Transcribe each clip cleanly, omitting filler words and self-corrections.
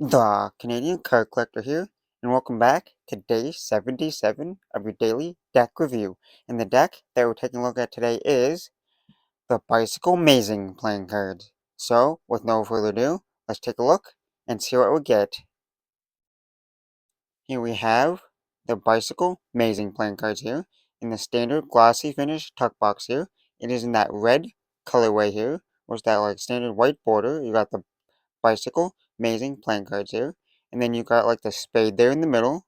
The Canadian Card Collector here, and welcome back to day 77 of your daily deck review. And the deck that we're taking a look at today is the Bicycle Mazing playing cards. So, with no further ado, let's take a look and see what we get. Here we have the Bicycle Mazing playing cards here in the standard glossy finish tuck box here. It is in that red colorway here, with that like standard white border. You got the Bicycle Mazing playing cards here. And then you got like the spade there in the middle,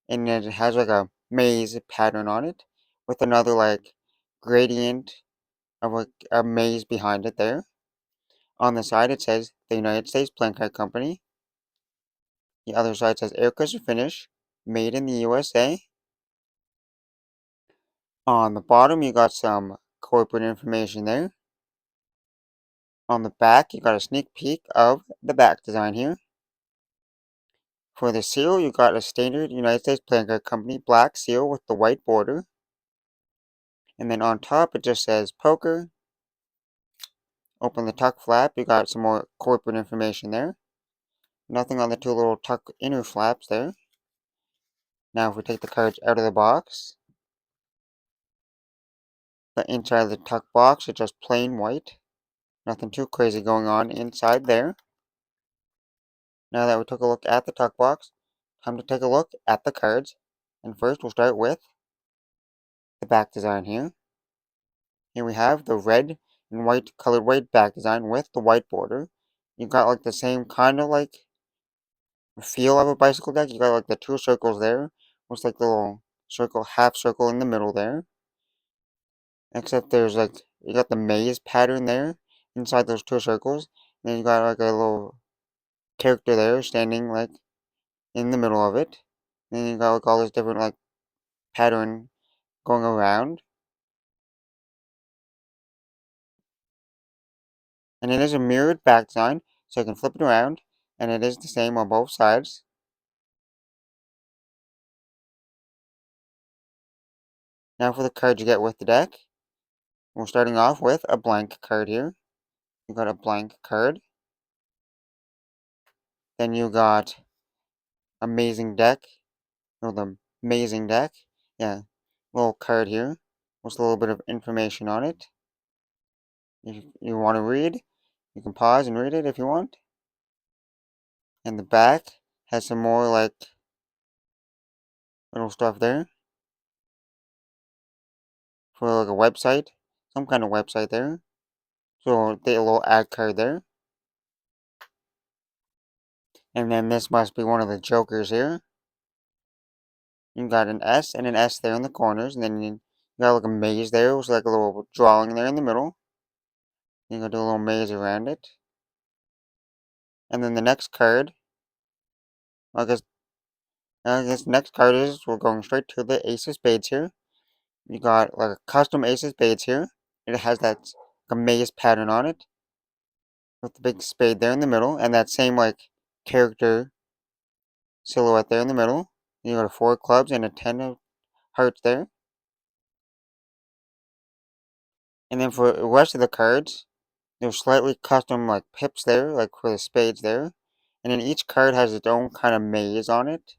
and then it has like a maze pattern on it with another like gradient of a maze behind it there. On the side it says the United States Playing Card Company. The other side says Aircrusher Finish, made in the USA. On the bottom you got some corporate information there. On the back you got a sneak peek of the back design here. For the seal you got a standard United States Playing Card Company black seal with the white border. And then on top it just says poker. Open the tuck flap, you got some more corporate information there. Nothing on the two little tuck inner flaps there. Now if we take the cards out of the box, the inside of the tuck box is just plain white. Nothing too crazy going on inside there. Now that we took a look at the tuck box, time to take a look at the cards. And first we'll start with the back design here. Here we have the red and white colored weight back design with the white border. You got like the same kind of like feel of a bicycle deck. You got like the two circles there, with like the little circle, half circle in the middle there. Except there's like, you got the maze pattern there inside those two circles. And then you got like a little character there standing like in the middle of it. And then you got like all this different like pattern going around. And it is a mirrored back design, so you can flip it around, and it is the same on both sides. Now for the cards you get with the deck. We're starting off with a blank card here. You got a blank card. Then you got amazing deck, or the amazing deck. Yeah, little card here with a little bit of information on it. If you want to read, you can pause and read it if you want. And the back has some more like little stuff there for like a website, some kind of website there. So the little ad card there. And then this must be one of the jokers here. You got an S and an S there in the corners, and then you got like a maze there with like a little drawing there in the middle. You can do a little maze around it. And then the next card, I guess, next card is, we're going straight to the Ace of Spades here. You got like a custom Ace of Spades here. It has that like a maze pattern on it with the big spade there in the middle, and that same like character silhouette there in the middle. You got a 4 clubs and a 10 of hearts there. And then for the rest of the cards, there's slightly custom like pips there, like for the spades there. And then each card has its own kind of maze on it.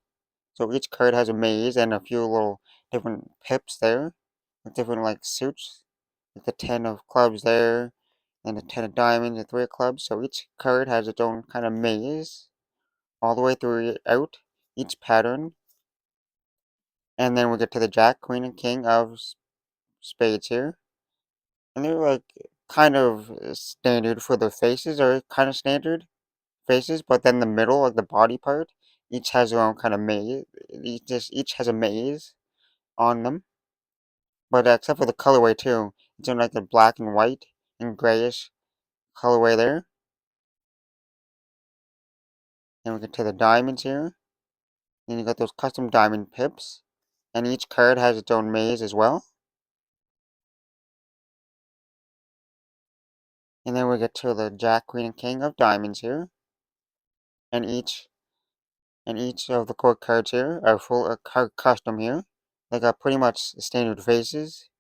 So each card has a maze and a few little different pips there, with different like suits, like the 10 of clubs there, and the 10 of diamonds and 3 of clubs. So each card has its own kind of maze all the way throughout each pattern. And then we get to the Jack, Queen, and King of spades here. And they're like kind of standard for the faces, are kind of standard faces, but then the middle, like the body part, each has their own kind of maze. Each has a maze on them. But except for the colorway too, it's in like a black and white and grayish colorway there. Then we get to the diamonds here. Then you got those custom diamond pips, and each card has its own maze as well. And then we get to the Jack, Queen, and King of diamonds here, and each of the core cards here are full of card custom here. They got pretty much standard faces,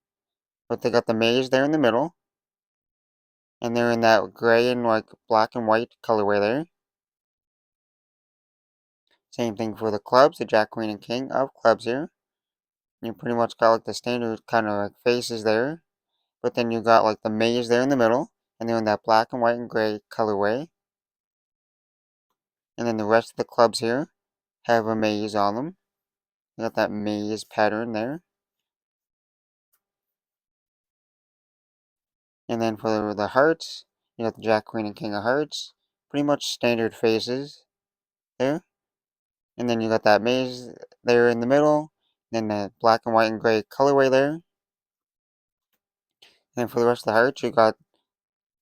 but they got the maze there in the middle, and they're in that gray and like black and white colorway there. Same thing for the clubs, the Jack, Queen, and King of clubs here. You pretty much got like the standard kind of like faces there, but then you got like the maze there in the middle, and they're in that black and white and gray colorway. And then the rest of the clubs here have a maze on them. You got that maze pattern there. And then for the hearts, you got the Jack, Queen, and King of Hearts. Pretty much standard faces there. And then you got that maze there in the middle. Then the black and white and gray colorway there. And then for the rest of the hearts, you got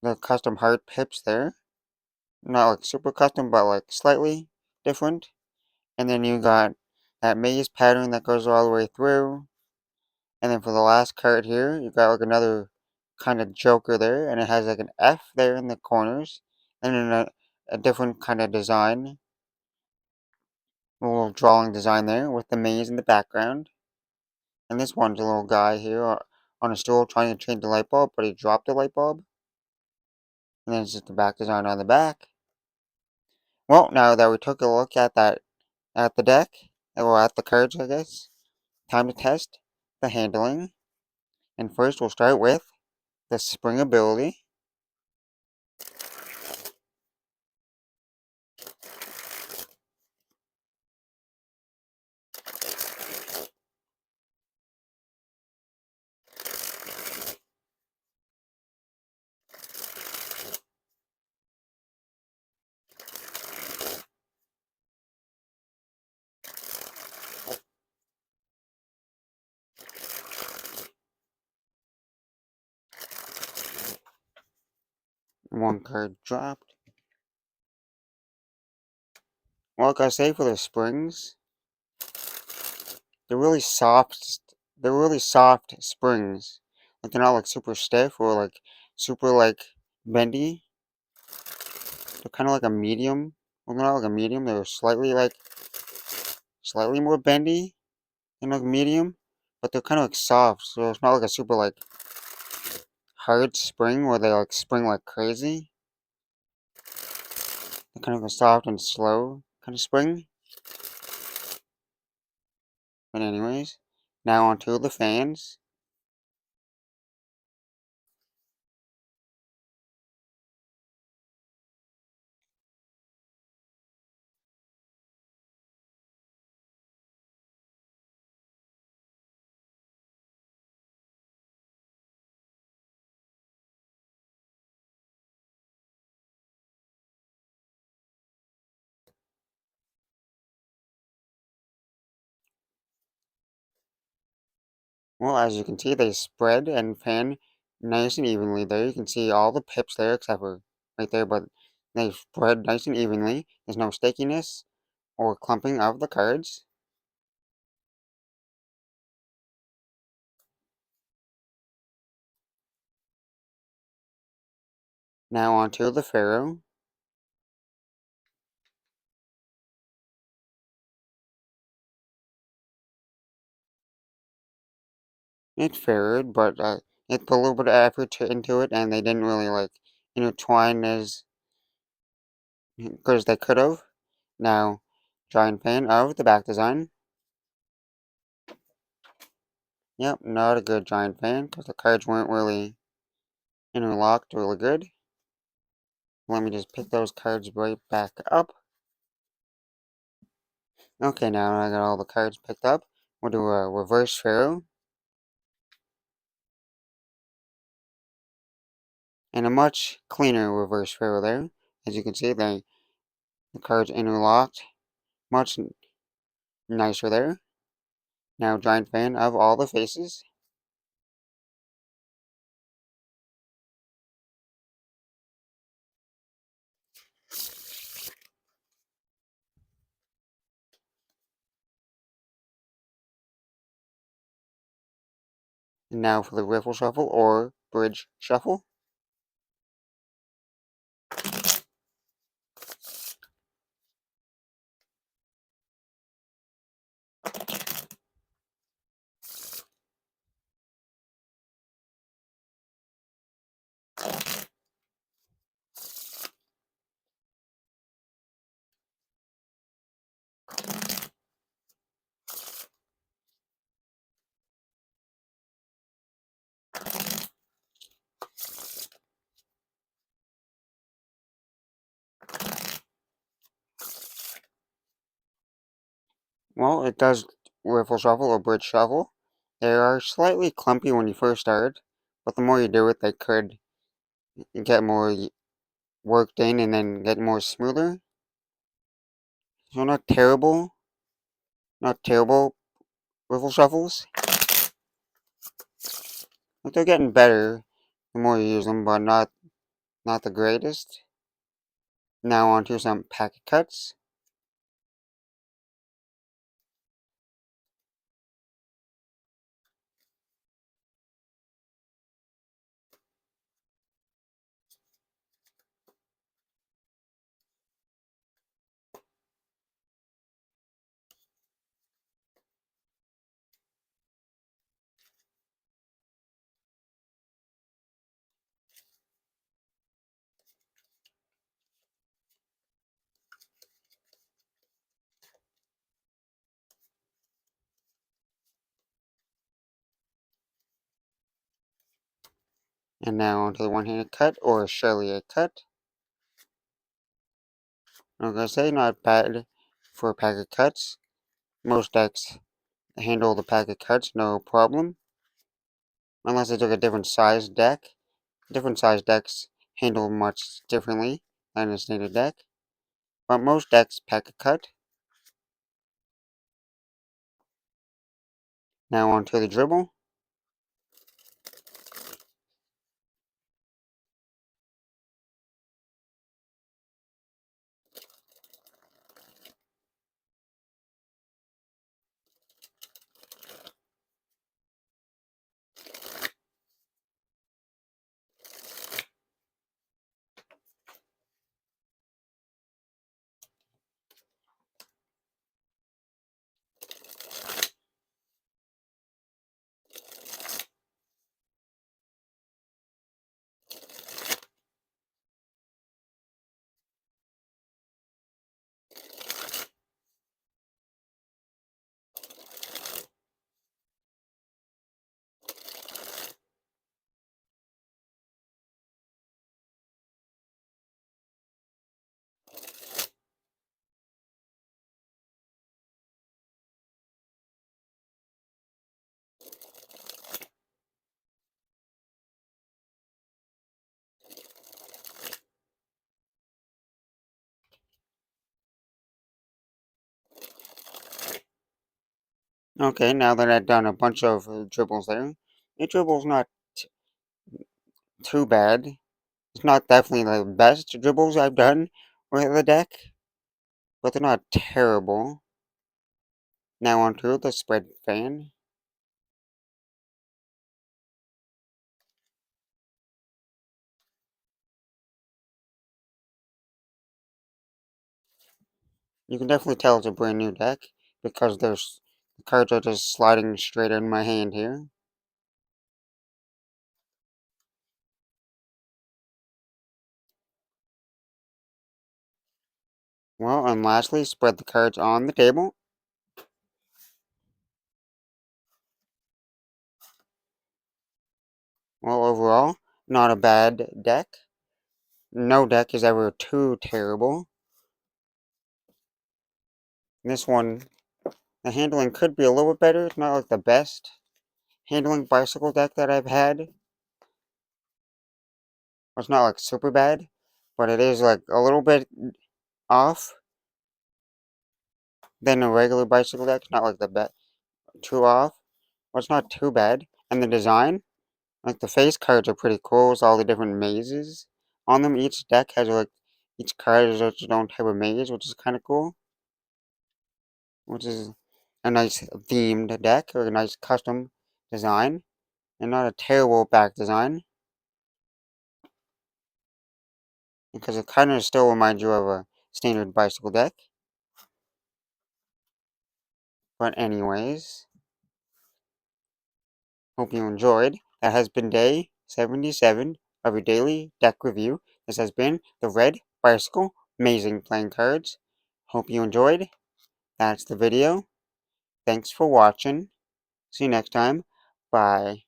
the custom heart pips there. Not like super custom, but like slightly different. And then you got that maze pattern that goes all the way through. And then for the last card here, you got like another kind of joker there, and it has like an F there in the corners, and then a different kind of design, a little drawing design there with the maze in the background. And this one's a little guy here on a stool trying to change the light bulb, but he dropped the light bulb. And then it's just the back design on the back. Well, now that we took a look at the deck, or at the cards, I guess, time to test the handling. And first, we'll start with the spring ability. One card dropped. Well, like I say, for the springs, they're really soft. They're really soft springs. Like they're not like super stiff or like super like bendy. They're kind of like a medium. Well, they're not like a medium. They're slightly more bendy than like medium, but they're kind of like soft. So it's not like a super like hard spring where they like spring like crazy. They're kind of like a soft and slow kind of spring. But anyways, now onto the fans. Well, as you can see, they spread and fan nice and evenly there. You can see all the pips there except for right there, but they spread nice and evenly. There's no stickiness or clumping of the cards. Now onto the Pharaoh. It faired, but it put a little bit of effort into it, and they didn't really like intertwine as good as they could have. Now, giant fan of the back design. Yep, not a good giant fan because the cards weren't really interlocked really good. Let me just pick those cards right back up. Okay, now I got all the cards picked up. We'll do a reverse Pharaoh. And a much cleaner reverse Pharaoh there. As you can see, the cards interlocked. Much nicer there. Now, giant fan of all the faces. And now for the riffle shuffle or bridge shuffle. Well, it does riffle shuffle or bridge shuffle. They are slightly clumpy when you first start, but the more you do it, they could get more worked in and then get more smoother. So not terrible riffle shuffles. But they're getting better the more you use them, but not the greatest. Now onto some packet cuts. And now onto the one-handed cut or Charlier cut. I'm gonna say not bad for packet cuts. Most decks handle the packet cuts no problem. Unless I took a different size deck. Different size decks handle much differently than a standard deck. But most decks packet cut. Now onto the dribble. Okay, now that I've done a bunch of dribbles there, the dribble's not too bad. It's not definitely the best dribbles I've done with the deck, but they're not terrible. Now onto the spread fan. You can definitely tell it's a brand new deck because the cards are just sliding straight in my hand here. Well, and lastly, spread the cards on the table. Well, overall, not a bad deck. No deck is ever too terrible. This one, the handling could be a little bit better. It's not like the best handling bicycle deck that I've had. It's not like super bad, but it is like a little bit off than a regular bicycle deck. It's not like the too off, but it's not too bad. And the design, like the face cards are pretty cool with all the different mazes on them. Each deck has like each card is its own type of maze, which is kind of cool. Which is a nice themed deck or a nice custom design, and not a terrible back design. Because it kind of still reminds you of a standard bicycle deck. But anyways, hope you enjoyed. That has been day 77 of your daily deck review. This has been the Red Bicycle Amazing Playing Cards. Hope you enjoyed. That's the video. Thanks for watching. See you next time. Bye.